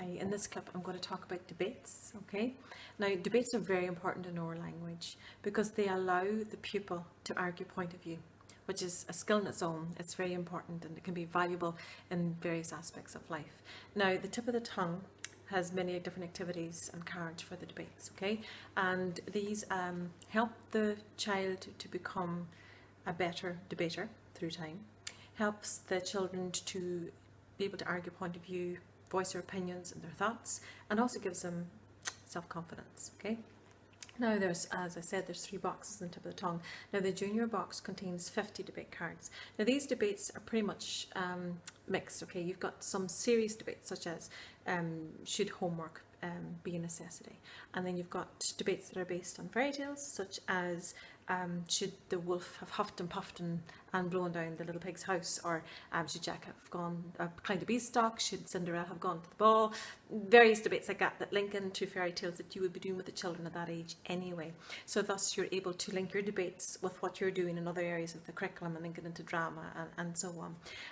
Hi, in this clip I'm going to talk about debates, okay? Now, debates are very important in our language because they allow the pupil to argue point of view, which is a skill in its own. It's very important and it can be valuable in various aspects of life. Now, the tip of the tongue has many different activities and cards for the debates, okay? And these help the child to become a better debater through time, helps the children to be able to argue point of view, voice their opinions and their thoughts, and also gives them self-confidence, okay? Now there's, as I said, there's 3 boxes on the tip of the tongue. Now the junior box contains 50 debate cards. Now these debates are pretty much mixed, okay? You've got some serious debates such as should homework be a necessity? And then you've got debates that are based on fairy tales such as should the wolf have huffed and puffed and blown down the little pig's house, or should Jack have climbed a beanstalk, should Cinderella have gone to the ball? Various debates like that link into fairy tales that you would be doing with the children at that age anyway. So thus you're able to link your debates with what you're doing in other areas of the curriculum and link it into drama and so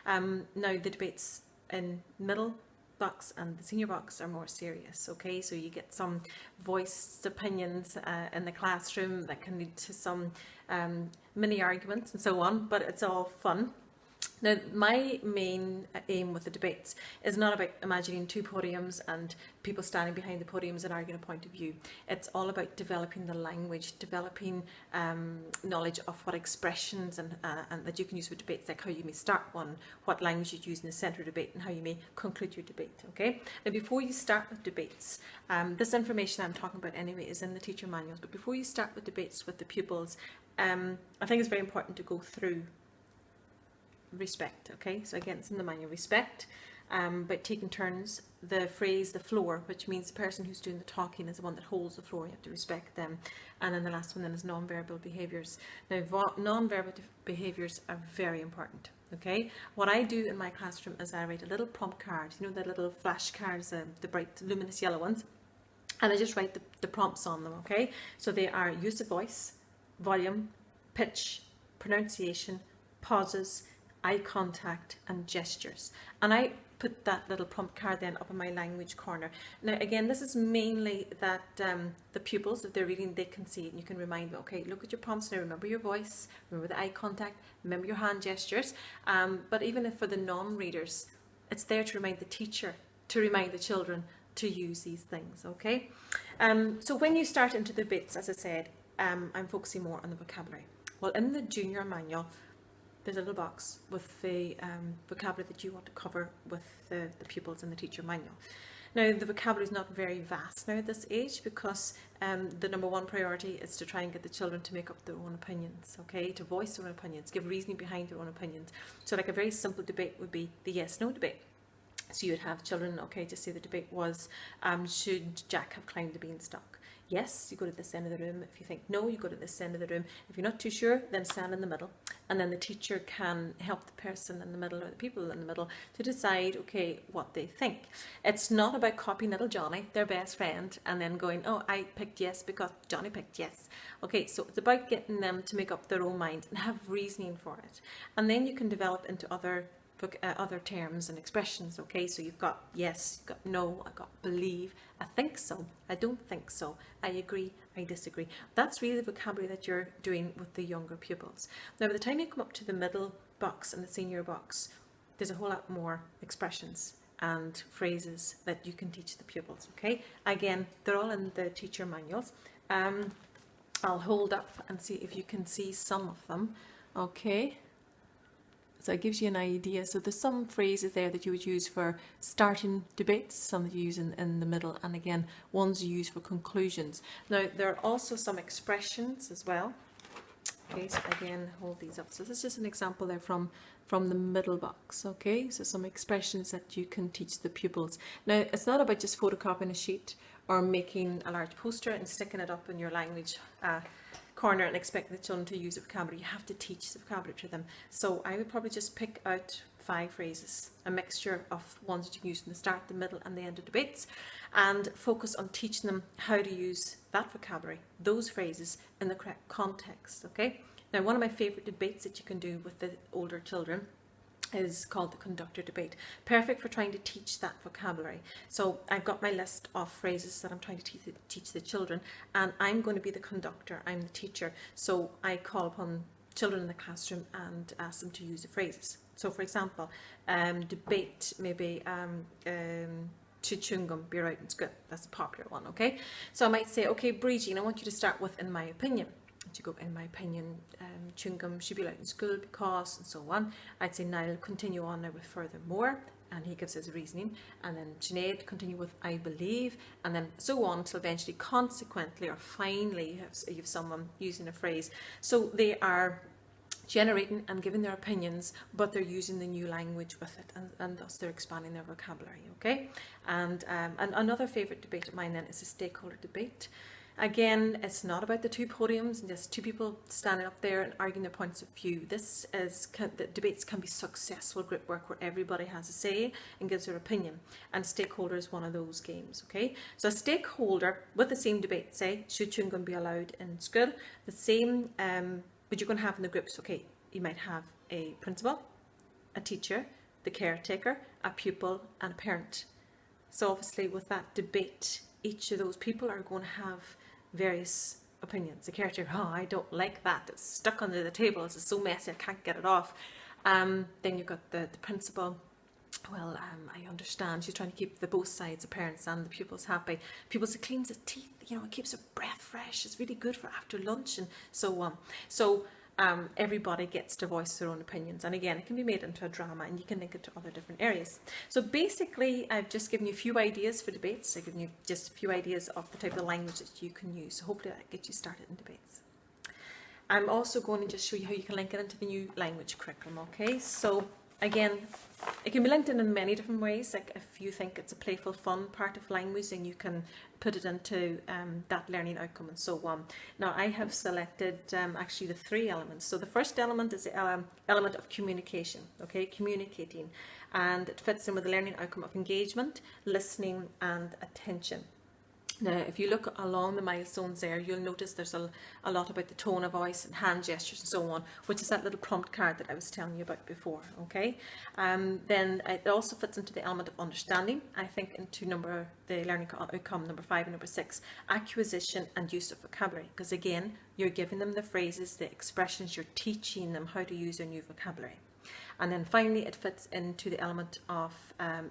on. Now the debates in middle box and the senior box are more serious, okay? So you get some voiced opinions in the classroom that can lead to some mini arguments and so on, but it's all fun. Now, my main aim with the debates is not about imagining 2 podiums and people standing behind the podiums and arguing a point of view. It's all about developing the language, developing knowledge of what expressions and that you can use for debates, like how you may start one, what language you use in the centre of debate, and how you may conclude your debate, okay? Now, before you start with debates, this information I'm talking about anyway is in the teacher manuals, but before you start with debates with the pupils, I think it's very important to go through respect, okay? So again, it's in the manual, respect, but taking turns, the phrase the floor, which means the person who's doing the talking is the one that holds the floor, you have to respect them. And then the last one then is non-verbal behaviours. Now non-verbal behaviours are very important, okay? What I do in my classroom is I write a little prompt card, you know, the little flash cards, the bright luminous yellow ones, and I just write the prompts on them, okay? So they are use of voice, volume, pitch, pronunciation, pauses, eye contact and gestures, and I put that little prompt card then up in my language corner. Now again, this is mainly that the pupils, if they're reading, they can see it and you can remind them, okay, look at your prompts now, remember your voice, remember the eye contact, remember your hand gestures. But even if for the non-readers, it's there to remind the teacher, to remind the children to use these things, okay? So when you start into the bits, as I said, I'm focusing more on the vocabulary. Well, in the junior manual, there's a little box with the vocabulary that you want to cover with the pupils in the teacher manual. Now, the vocabulary is not very vast now at this age because the number 1 priority is to try and get the children to make up their own opinions, okay, to voice their own opinions, give reasoning behind their own opinions. So like a very simple debate would be the yes-no debate. So you'd have children, okay, just say the debate was, should Jack have climbed the beanstalk? Yes, you go to this end of the room. If you think no, you go to this end of the room. If you're not too sure, then stand in the middle. And then the teacher can help the person in the middle or the people in the middle to decide, okay, what they think. It's not about copying little Johnny, their best friend, and then going, oh, I picked yes because Johnny picked yes. Okay, so it's about getting them to make up their own minds and have reasoning for it. And then you can develop into other terms and expressions, okay? So you've got yes, you've got no, I've got believe, I think so, I don't think so, I agree, I disagree. That's really the vocabulary that you're doing with the younger pupils. Now by the time you come up to the middle box and the senior box, there's a whole lot more expressions and phrases that you can teach the pupils, okay? Again, they're all in the teacher manuals. I'll hold up and see if you can see some of them, okay? So it gives you an idea. So there's some phrases there that you would use for starting debates, some that you use in the middle, and again, ones you use for conclusions. Now, there are also some expressions as well. Okay, so again, hold these up. So this is just an example there from the middle box, okay? So some expressions that you can teach the pupils. Now, it's not about just photocopying a sheet or making a large poster and sticking it up in your language corner and expect the children to use the vocabulary. You have to teach the vocabulary to them. So I would probably just pick out 5 phrases, a mixture of ones that you can use in the start, the middle and the end of debates, and focus on teaching them how to use that vocabulary, those phrases in the correct context, okay? Now, one of my favourite debates that you can do with the older children is called the conductor debate. Perfect for trying to teach that vocabulary. So I've got my list of phrases that I'm trying to teach the children, and I'm going to be the conductor, I'm the teacher. So I call upon children in the classroom and ask them to use the phrases. So for example, debate maybe should chewing gum be allowed in school? That's a popular one, okay? So I might say, okay, Bridget, I want you to start with in my opinion. To go, in my opinion, chewing gum should be allowed in school because, and so on. I'd say Niall continue on now with furthermore, and he gives his reasoning, and then Sinead continue with I believe, and then so on until eventually, consequently or finally, you have someone using a phrase. So they are generating and giving their opinions, but they're using the new language with it, and thus they're expanding their vocabulary, okay? And another favourite debate of mine then is a stakeholder debate. Again, it's not about the two podiums and just two people standing up there and arguing their points of view. The debates can be successful group work where everybody has a say and gives their opinion, and stakeholder is one of those games, okay? So a stakeholder with the same debate, say, should chewing gum be allowed in school? The same, but you're going to have in the groups, okay, you might have a principal, a teacher, the caretaker, a pupil and a parent. So obviously with that debate, each of those people are going to have various opinions. The caretaker, oh, I don't like that, it's stuck under the table, it's so messy, I can't get it off. Then you've got the principal, well, I understand, she's trying to keep both sides, the parents and the pupils, happy. Pupils, it cleans the teeth, it keeps their breath fresh, it's really good for after lunch, and so on. So everybody gets to voice their own opinions, and again, it can be made into a drama, and you can link it to other different areas. So basically, I've just given you a few ideas for debates. I've given you just a few ideas of the type of language that you can use, so hopefully that gets you started in debates. I'm also going to just show you how you can link it into the new language curriculum, okay? So again, it can be linked in many different ways. Like if you think it's a playful, fun part of language, then you can put it into that learning outcome and so on. Now I have selected actually the 3 elements. So the first element is the element of communication, okay, communicating, and it fits in with the learning outcome of engagement, listening and attention. Now, if you look along the milestones there, you'll notice there's a lot about the tone of voice and hand gestures and so on, which is that little prompt card that I was telling you about before, okay? Then it also fits into the element of understanding, I think, into the learning outcome number 5 and number 6, acquisition and use of vocabulary, because again, you're giving them the phrases, the expressions, you're teaching them how to use their new vocabulary. And then finally, it fits into the element of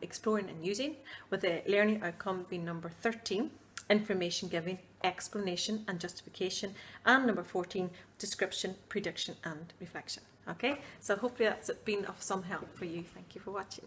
exploring and using, with the learning outcome being number 13, information giving, explanation and justification, and number 14, description, prediction and reflection. Okay, so hopefully that's been of some help for you. Thank you for watching.